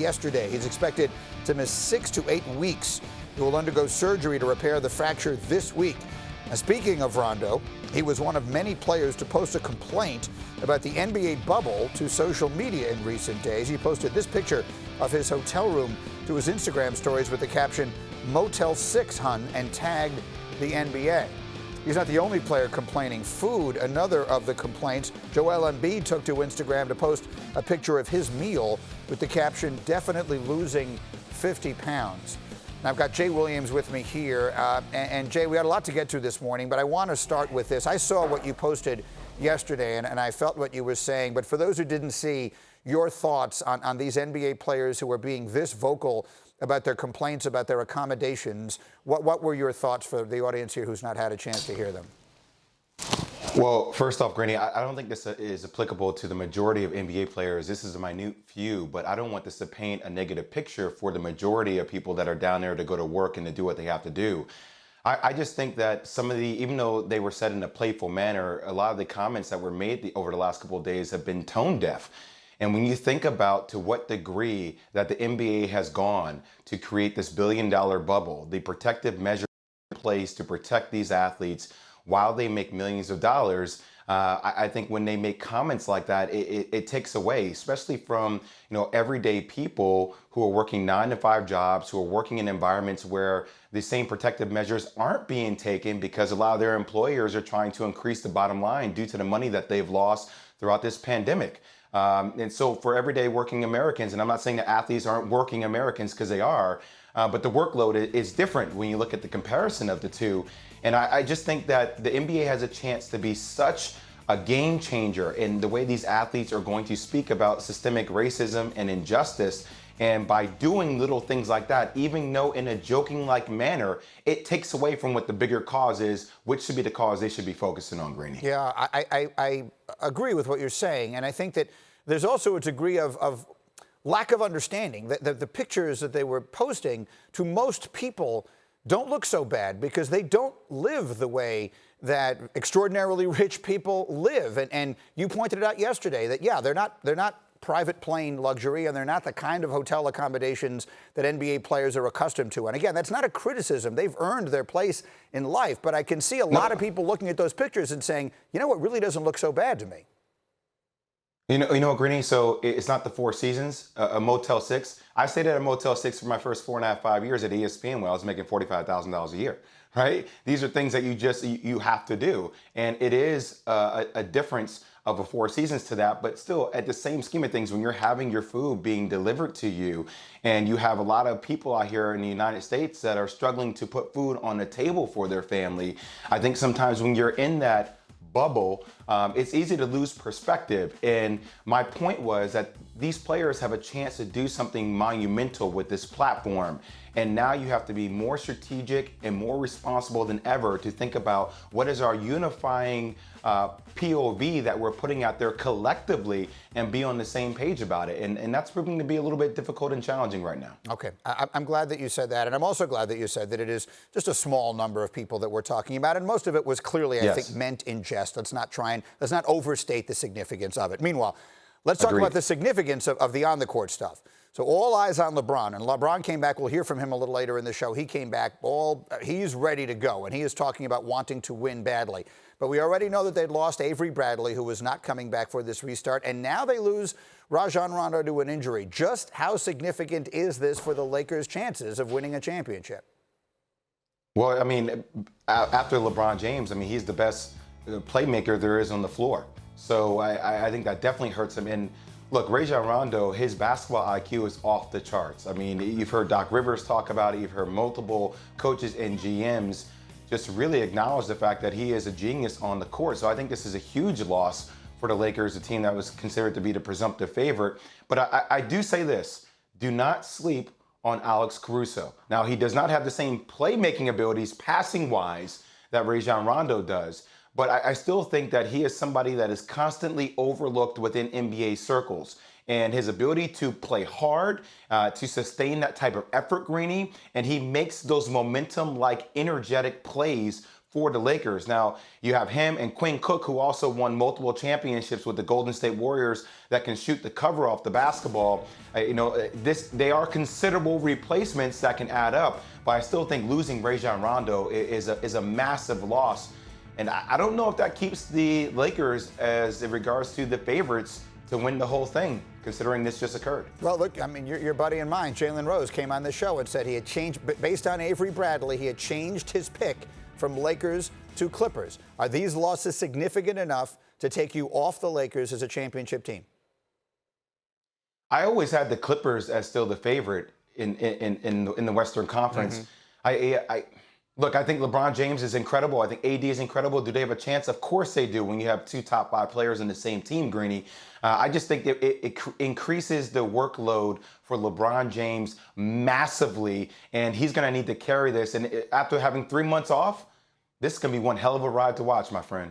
yesterday. He's expected to miss 6 to 8 weeks. He will undergo surgery to repair the fracture this week. Now, speaking of Rondo, he was one of many players to post a complaint about the NBA bubble to social media in recent days. He posted this picture of his hotel room to his Instagram stories with the caption, "Motel 6, hun," and tagged the NBA. He's not the only player complaining. Food, another of the complaints. Joel Embiid took to Instagram to post a picture of his meal with the caption, "Definitely losing 50 pounds." Now, I've got Jay Williams with me here. And Jay, we had a lot to get to this morning, but I want to start with this. I saw what you posted yesterday, and I felt what you were saying. But for those who didn't see, your thoughts on these NBA players who are being this vocal about their complaints about their accommodations. What were your thoughts for the audience here who's not had a chance to hear them? Well, first off, Granny, I don't think this is applicable to the majority of NBA players. This is a minute few, but I don't want this to paint a negative picture for the majority of people that are down there to go to work and to do what they have to do. I just think that some of even though they were said in a playful manner, a lot of the comments that were made over the last couple of days have been tone deaf. And when you think about to what degree that the NBA has gone to create this billion-dollar bubble, the protective measures in place to protect these athletes while they make millions of dollars, I think when they make comments like that, it takes away, especially from everyday people who are working 9-to-5 jobs, who are working in environments where the same protective measures aren't being taken because a lot of their employers are trying to increase the bottom line due to the money that they've lost throughout this pandemic. And so for everyday working Americans, and I'm not saying that athletes aren't working Americans because they are, but the workload is different when you look at the comparison of the two. And I just think that the NBA has a chance to be such a game changer in the way these athletes are going to speak about systemic racism and injustice. And by doing little things like that, even though in a joking-like manner, it takes away from what the bigger cause is, which should be the cause they should be focusing on, Greeny. Yeah, I agree with what you're saying. And I think that there's also a degree of lack of understanding. The pictures that they were posting to most people don't look so bad because they don't live the way that extraordinarily rich people live. And you pointed it out yesterday that, yeah, they're not private plane luxury, and they're not the kind of hotel accommodations that NBA players are accustomed to. And again, that's not a criticism. They've earned their place in life. But I can see a lot of people looking at those pictures and saying, you know what, really doesn't look so bad to me. You know, Greeny, so it's not the Four Seasons, a Motel 6. I stayed at a Motel 6 for my first 4.5, 5 years at ESPN when I was making $45,000 a year, right? These are things that you have to do. And it is a difference of a Four Seasons to that, but still at the same scheme of things, when you're having your food being delivered to you and you have a lot of people out here in the United States that are struggling to put food on the table for their family, I think sometimes when you're in that bubble, it's easy to lose perspective. And my point was that these players have a chance to do something monumental with this platform. And now you have to be more strategic and more responsible than ever to think about what is our unifying POV that we're putting out there collectively and be on the same page about it. And that's proving to be a little bit difficult and challenging right now. Okay, I'm glad that you said that. And I'm also glad that you said that it is just a small number of people that we're talking about. And most of it was clearly, I think, meant in jest. Let's not overstate the significance of it. Meanwhile, let's talk about the significance of the on-the-court stuff. So all eyes on LeBron, and LeBron came back. We'll hear from him a little later in the show. He came back, he's ready to go, and he is talking about wanting to win badly. But we already know that they'd lost Avery Bradley, who was not coming back for this restart, and now they lose Rajon Rondo to an injury. Just how significant is this for the Lakers' chances of winning a championship? Well, I mean, after LeBron James, I mean, he's the best playmaker there is on the floor. So I think that definitely hurts him. And look, Rajon Rondo, his basketball IQ is off the charts. I mean, you've heard Doc Rivers talk about it. You've heard multiple coaches and GMs just really acknowledge the fact that he is a genius on the court. So I think this is a huge loss for the Lakers, a team that was considered to be the presumptive favorite. But I do say this, do not sleep on Alex Caruso. Now, he does not have the same playmaking abilities passing-wise that Rajon Rondo does. But I still think that he is somebody that is constantly overlooked within NBA circles. And his ability to play hard, to sustain that type of effort, Greeny, and he makes those momentum-like energetic plays for the Lakers. Now, you have him and Quinn Cook, who also won multiple championships with the Golden State Warriors, that can shoot the cover off the basketball. They are considerable replacements that can add up, but I still think losing Rajon Rondo is a massive loss. And I don't know if that keeps the Lakers as in regards to the favorites to win the whole thing, considering this just occurred. Well, look, I mean, your buddy and mine, Jalen Rose, came on the show and said he had changed, based on Avery Bradley, he had changed his pick from Lakers to Clippers. Are these losses significant enough to take you off the Lakers as a championship team? I always had the Clippers as still the favorite in the Western Conference. Look, I think LeBron James is incredible. I think AD is incredible. Do they have a chance? Of course they do when you have two top 5 players in the same team, Greeny. I just think that it increases the workload for LeBron James massively, and he's going to need to carry this. And after having 3 months off, this is going to be one hell of a ride to watch, my friend.